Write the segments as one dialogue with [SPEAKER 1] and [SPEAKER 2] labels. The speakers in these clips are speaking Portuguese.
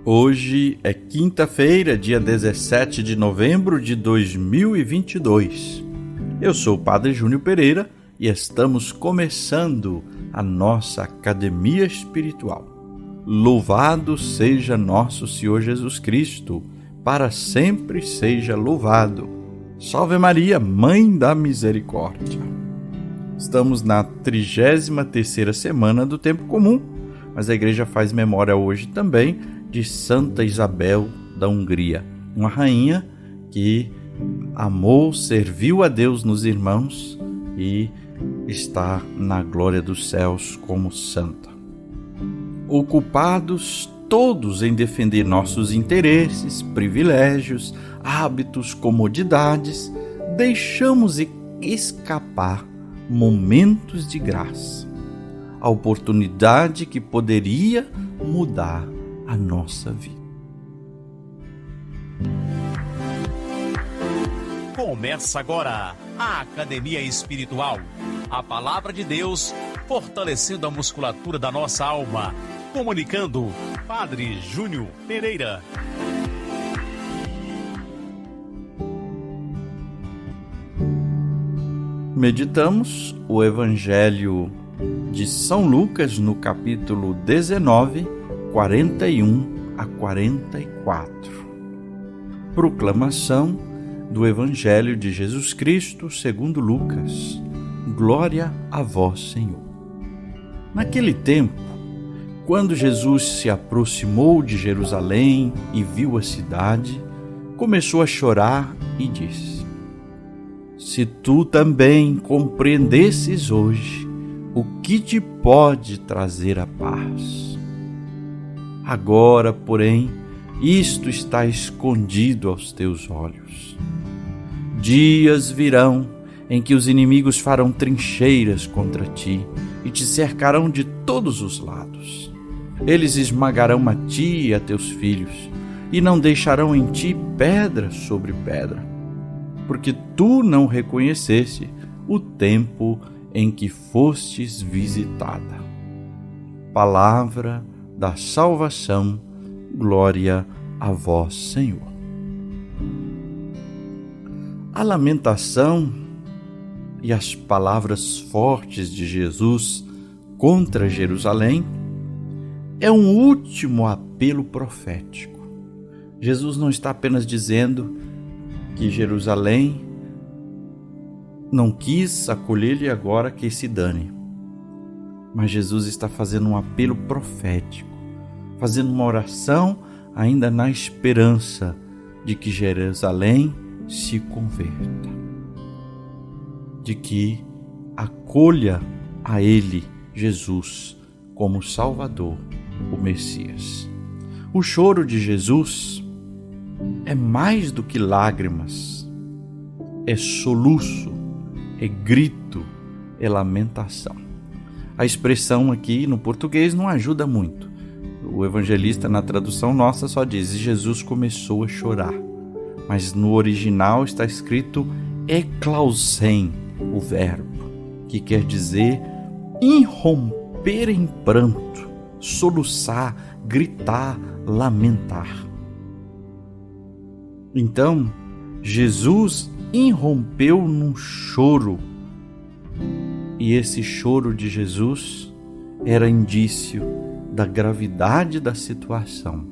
[SPEAKER 1] Hoje é quinta-feira, dia 17 de novembro de 2022. Eu sou o Padre Júnior Pereira e estamos começando a nossa Academia Espiritual. Louvado seja nosso Senhor Jesus Cristo, para sempre seja louvado. Salve Maria, Mãe da Misericórdia. Estamos na 33ª semana do Tempo Comum, mas a Igreja faz memória hoje também de Santa Isabel da Hungria, uma rainha que amou, serviu a Deus nos irmãos e está na glória dos céus como santa. Ocupados todos em defender nossos interesses, privilégios, hábitos, comodidades, deixamos escapar momentos de graça, a oportunidade que poderia mudar a nossa vida.
[SPEAKER 2] Começa agora a Academia Espiritual, a Palavra de Deus fortalecendo a musculatura da nossa alma. Comunicando, Padre Júnior Pereira.
[SPEAKER 1] Meditamos o Evangelho de São Lucas no capítulo 19, 41 a 44. Proclamação do Evangelho de Jesus Cristo segundo Lucas. Glória a vós, Senhor. Naquele tempo, quando Jesus se aproximou de Jerusalém e viu a cidade, começou a chorar e disse: Se tu também compreendesses hoje o que te pode trazer a paz. Agora, porém, isto está escondido aos teus olhos. Dias virão em que os inimigos farão trincheiras contra ti e te cercarão de todos os lados. Eles esmagarão a ti e a teus filhos, e não deixarão em ti pedra sobre pedra, porque tu não reconheceste o tempo em que fostes visitada. Palavra da salvação, glória a vós, Senhor. A lamentação e as palavras fortes de Jesus contra Jerusalém é um último apelo profético. Jesus não está apenas dizendo que Jerusalém não quis acolher-lhe e agora que se dane. Mas Jesus está fazendo um apelo profético, fazendo uma oração ainda na esperança de que Jerusalém se converta, de que acolha a Ele, Jesus, como Salvador, o Messias. O choro de Jesus é mais do que lágrimas, é soluço, é grito, é lamentação. A expressão aqui no português não ajuda muito. O evangelista, na tradução nossa, só diz: Jesus começou a chorar. Mas no original está escrito eklausen, o verbo, que quer dizer irromper em pranto, soluçar, gritar, lamentar. Então, Jesus irrompeu num choro, e esse choro de Jesus era indício da gravidade da situação.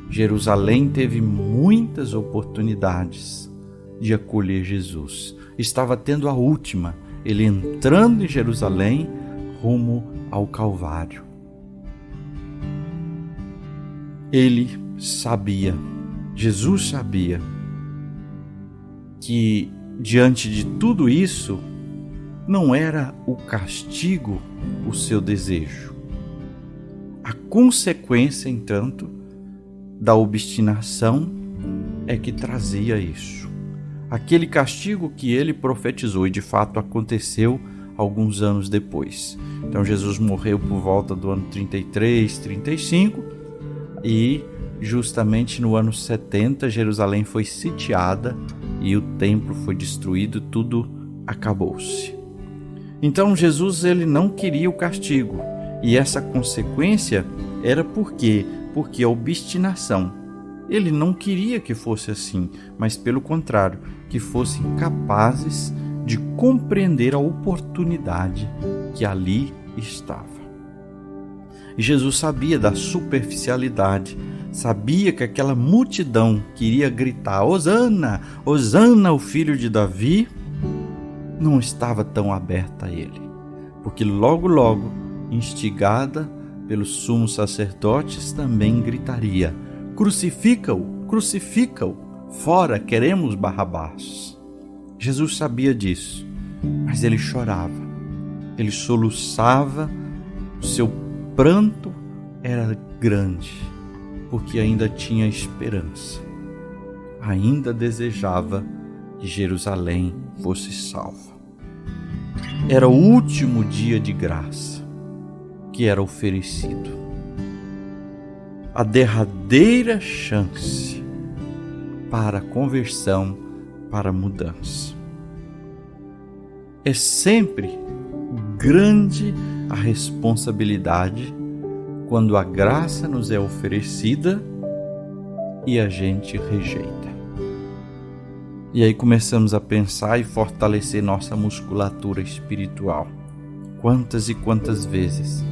[SPEAKER 1] Jerusalém teve muitas oportunidades de acolher Jesus. Estava tendo a última, ele entrando em Jerusalém rumo ao Calvário. Ele sabia, Jesus sabia, que diante de tudo isso, não era o castigo o seu desejo. A consequência, entanto, da obstinação é que trazia isso. Aquele castigo que ele profetizou e de fato aconteceu alguns anos depois. Então Jesus morreu por volta do ano 33, 35 e justamente no ano 70 Jerusalém foi sitiada e o templo foi destruído, tudo acabou-se. Então Jesus ele não queria o castigo, e essa consequência era porque porque a obstinação. Ele não queria que fosse assim, mas pelo contrário, que fossem capazes de compreender a oportunidade que ali estava. E Jesus sabia da superficialidade, sabia que aquela multidão queria gritar: Hosana, Hosana, o filho de Davi, não estava tão aberta a ele, porque logo, instigada pelos sumos sacerdotes, também gritaria: crucifica-o, crucifica-o, fora, queremos Barrabás. Jesus sabia disso, mas ele chorava, ele soluçava, o seu pranto era grande, porque ainda tinha esperança, ainda desejava que Jerusalém fosse salva. Era o último dia de graça que era oferecido, a derradeira chance para a conversão, para a mudança. É sempre grande a responsabilidade quando a graça nos é oferecida e a gente rejeita. E aí começamos a pensar e fortalecer nossa musculatura espiritual. Quantas e quantas vezes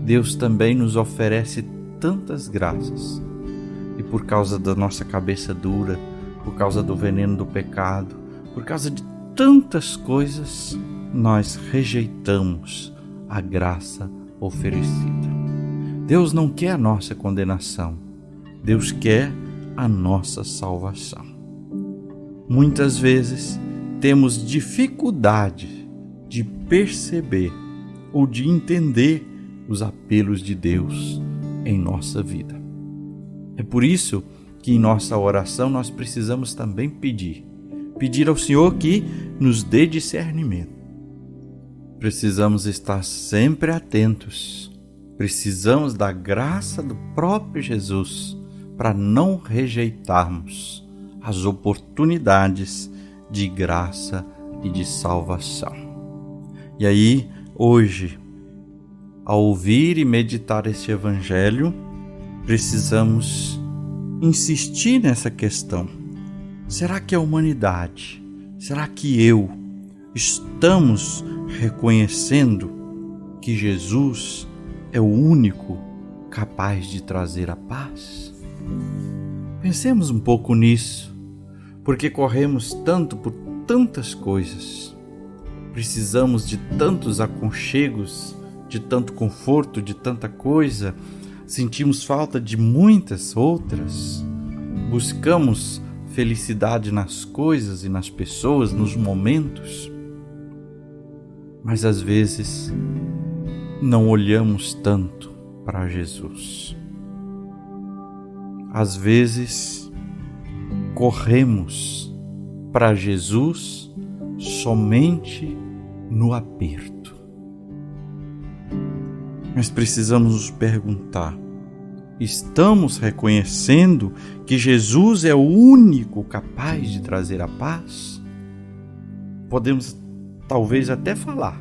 [SPEAKER 1] Deus também nos oferece tantas graças, e por causa da nossa cabeça dura, por causa do veneno do pecado, por causa de tantas coisas, nós rejeitamos a graça oferecida. Deus não quer a nossa condenação, Deus quer a nossa salvação. Muitas vezes temos dificuldade de perceber ou de entender os apelos de Deus em nossa vida. É por isso que em nossa oração nós precisamos também pedir ao Senhor que nos dê discernimento. Precisamos estar sempre atentos, precisamos da graça do próprio Jesus para não rejeitarmos as oportunidades de graça e de salvação. E aí, hoje, ao ouvir e meditar este Evangelho, precisamos insistir nessa questão. Será que a humanidade, será que eu, estamos reconhecendo que Jesus é o único capaz de trazer a paz? Pensemos um pouco nisso, porque corremos tanto por tantas coisas, precisamos de tantos aconchegos, de tanto conforto, de tanta coisa, sentimos falta de muitas outras, buscamos felicidade nas coisas e nas pessoas, nos momentos, mas às vezes não olhamos tanto para Jesus. Às vezes corremos para Jesus somente no aperto. Mas precisamos nos perguntar: estamos reconhecendo que Jesus é o único capaz de trazer a paz? Podemos talvez até falar,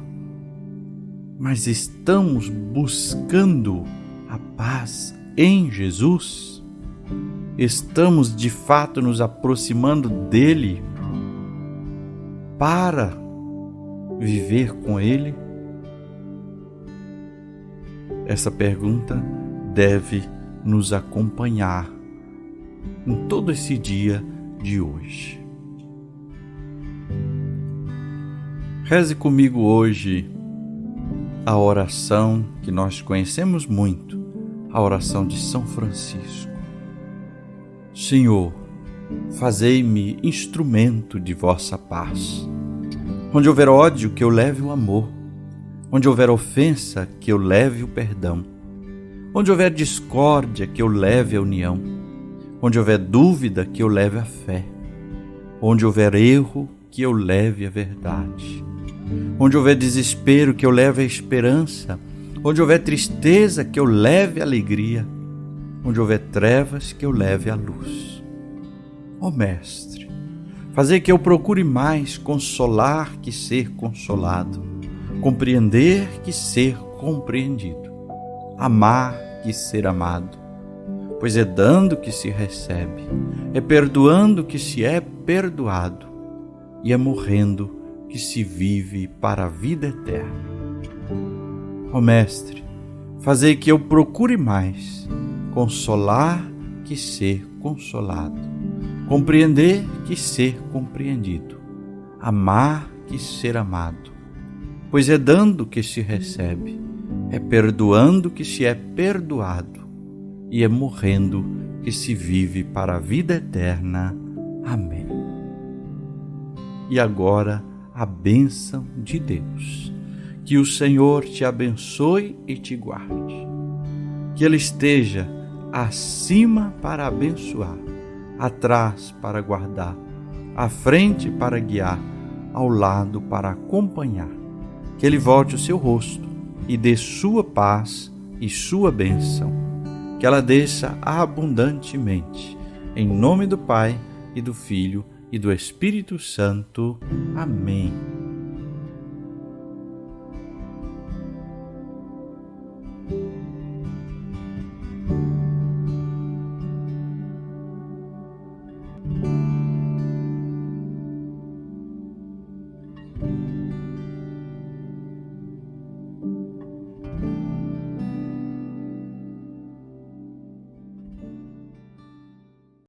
[SPEAKER 1] mas estamos buscando a paz em Jesus? Estamos de fato nos aproximando dele para viver com ele? Essa pergunta deve nos acompanhar em todo esse dia de hoje. Reze comigo hoje a oração que nós conhecemos muito, a oração de São Francisco. Senhor, fazei-me instrumento de vossa paz. Onde houver ódio, que eu leve o amor. Onde houver ofensa, que eu leve o perdão. Onde houver discórdia, que eu leve a união. Onde houver dúvida, que eu leve a fé. Onde houver erro, que eu leve a verdade. Onde houver desespero, que eu leve a esperança. Onde houver tristeza, que eu leve a alegria. Onde houver trevas, que eu leve a luz. Ó Mestre, fazei que eu procure mais consolar que ser consolado, compreender que ser compreendido, amar que ser amado, pois é dando que se recebe, é perdoando que se é perdoado, e é morrendo que se vive para a vida eterna. Ó Mestre, fazei que eu procure mais consolar que ser consolado, compreender que ser compreendido, amar que ser amado, pois é dando que se recebe, é perdoando que se é perdoado, e é morrendo que se vive para a vida eterna. Amém. E agora, a bênção de Deus. Que o Senhor te abençoe e te guarde. Que Ele esteja acima para abençoar, atrás para guardar, à frente para guiar, ao lado para acompanhar. Que Ele volte o seu rosto e dê sua paz e sua bênção. Que ela desça abundantemente. Em nome do Pai, e do Filho, e do Espírito Santo. Amém.